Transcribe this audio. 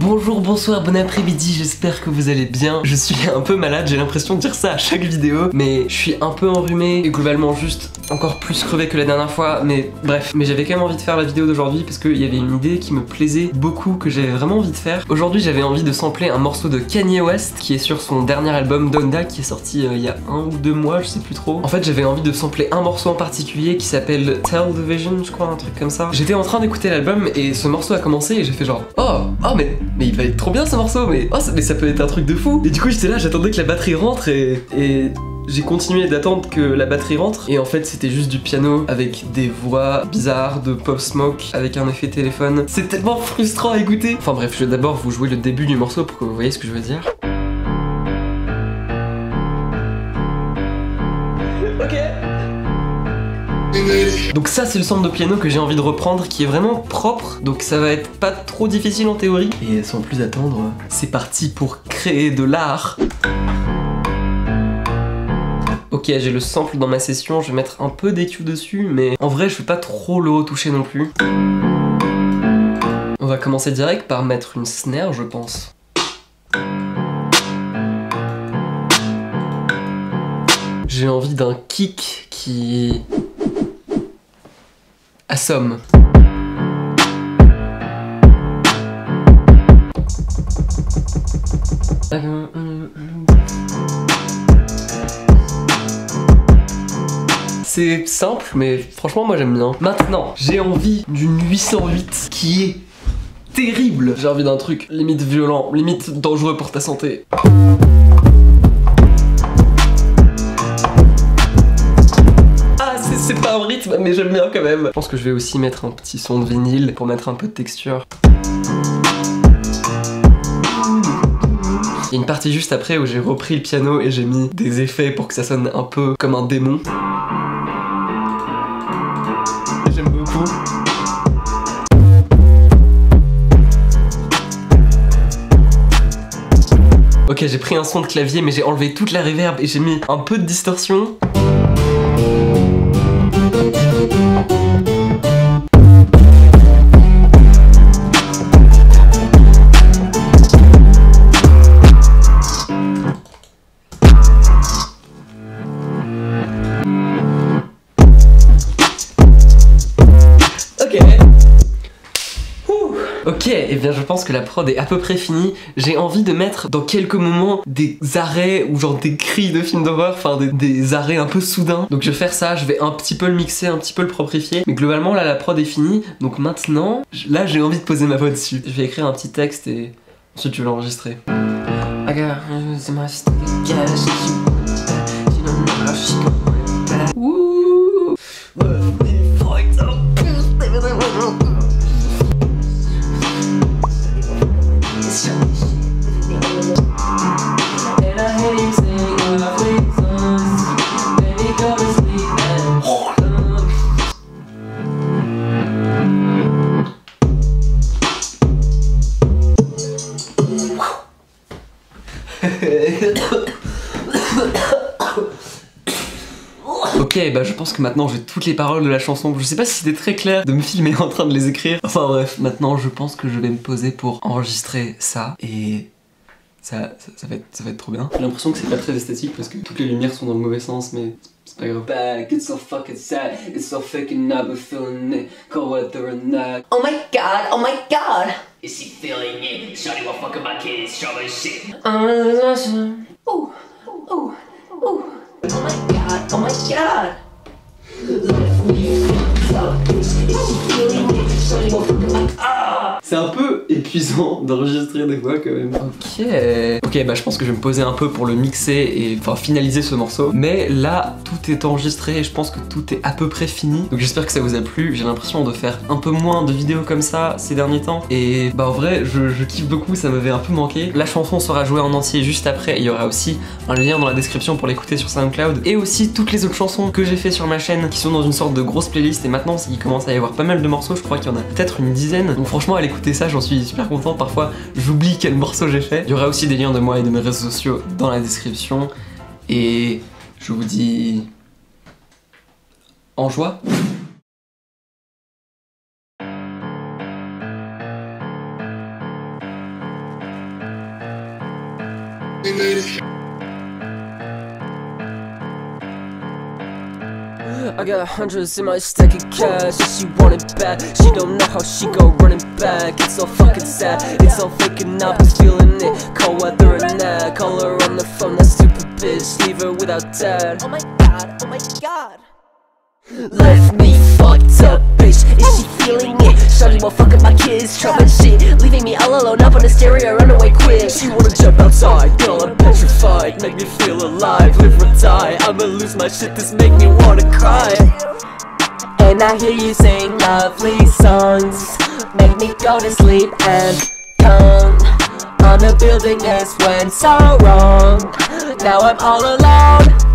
Bonjour, bonsoir, bon après-midi, j'espère que vous allez bien. Je suis un peu malade, j'ai l'impression de dire ça à chaque vidéo, mais je suis un peu enrhumé et globalement juste encore plus crevé que la dernière fois, mais bref. Mais j'avais quand même envie de faire la vidéo d'aujourd'hui parce qu'il y avait une idée qui me plaisait beaucoup, que j'avais vraiment envie de faire. Aujourd'hui j'avais envie de sampler un morceau de Kanye West qui est sur son dernier album Donda qui est sorti il y a 1 ou 2 mois, je sais plus trop. En fait j'avais envie de sampler un morceau en particulier qui s'appelle Tell the Vision, je crois, un truc comme ça. J'étais en train d'écouter l'album et ce morceau a commencé et j'ai fait genre oh mais il va être trop bien ce morceau, mais ça peut être un truc de fou. Et du coup j'étais là, j'attendais que la batterie rentre et j'ai continué d'attendre que la batterie rentre et en fait c'était juste du piano avec des voix bizarres de Pop Smoke avec un effet téléphone. C'est tellement frustrant à écouter. Enfin bref, je vais d'abord vous jouer le début du morceau pour que vous voyez ce que je veux dire. Ok. Donc ça c'est le sample de piano que j'ai envie de reprendre qui est vraiment propre, donc ça va être pas trop difficile en théorie. Et sans plus attendre, c'est parti pour créer de l'art. Ok, j'ai le sample dans ma session, je vais mettre un peu d'EQ dessus, mais en vrai je vais pas trop le retoucher non plus. On va commencer direct par mettre une snare, je pense. J'ai envie d'un kick qui assomme. C'est simple, mais franchement moi j'aime bien. Maintenant, j'ai envie d'une 808 qui est terrible. J'ai envie d'un truc limite violent, limite dangereux pour ta santé. C'est pas un rythme, mais j'aime bien quand même. Je pense que je vais aussi mettre un petit son de vinyle pour mettre un peu de texture. Il y a une partie juste après où j'ai repris le piano et j'ai mis des effets pour que ça sonne un peu comme un démon. J'aime beaucoup. Ok, j'ai pris un son de clavier mais j'ai enlevé toute la reverb et j'ai mis un peu de distorsion. Ok, et bien je pense que la prod est à peu près finie. J'ai envie de mettre dans quelques moments des arrêts ou genre des cris de films d'horreur, enfin des arrêts un peu soudains. Donc je vais faire ça, je vais un petit peu le mixer, un petit peu le proprifier. Mais globalement là la prod est finie, donc maintenant, là j'ai envie de poser ma voix dessus. Je vais écrire un petit texte et ensuite je vais l'enregistrer. Ok, bah je pense que maintenant j'ai toutes les paroles de la chanson. Je sais pas si c'était très clair de me filmer en train de les écrire. Enfin bref, maintenant je pense que je vais me poser pour enregistrer ça et ça va être trop bien. J'ai l'impression que c'est pas très esthétique parce que toutes les lumières sont dans le mauvais sens, mais c'est pas grave. Back, it's so fucking sad, it's so fucking up, but feeling it, cold weather or not. Oh my god. Is he feeling it? Shawty will fuck my kids, show her shit. Ooh. Oh my god. C'est un peu épuisant d'enregistrer des voix quand même. Ok, bah je pense que je vais me poser un peu pour le mixer et enfin finaliser ce morceau. Mais là, tout est enregistré et je pense que tout est à peu près fini. Donc j'espère que ça vous a plu. J'ai l'impression de faire un peu moins de vidéos comme ça ces derniers temps. Et bah en vrai, je kiffe beaucoup, ça m'avait un peu manqué. La chanson sera jouée en entier juste après. Il y aura aussi un lien dans la description pour l'écouter sur SoundCloud. Et aussi toutes les autres chansons que j'ai fait sur ma chaîne qui sont dans une sorte de grosse playlist. Et maintenant, il commence à y avoir pas mal de morceaux. Je crois qu'il y en a peut-être une dizaine. Donc franchement, allez écouter ça, j'en suis super content. Parfois, j'oublie quel morceau j'ai fait. Il y aura aussi des liens de moi et de mes réseaux sociaux dans la description. Et je vous dis en joie. I got hundreds in my stack of cash, and she want it bad. She don't know how she go running back. It's so fucking sad, it's all faking up and feeling it. Cold weather and that, call her on the phone, that stupid bitch, leave her without dad. Oh my god, oh my god. Left me fucked up, bitch, is she feeling it? Shawty while fucking my kids, trouble shit, leaving me all alone up on the stereo, run away quick. She wanna jump outside, girl I'm petrified, make me feel alive, live or die. I'ma lose my shit, this make me wanna cry. And I hear you sing lovely songs, make me go to sleep and come on the building, this went so wrong. Now I'm all alone.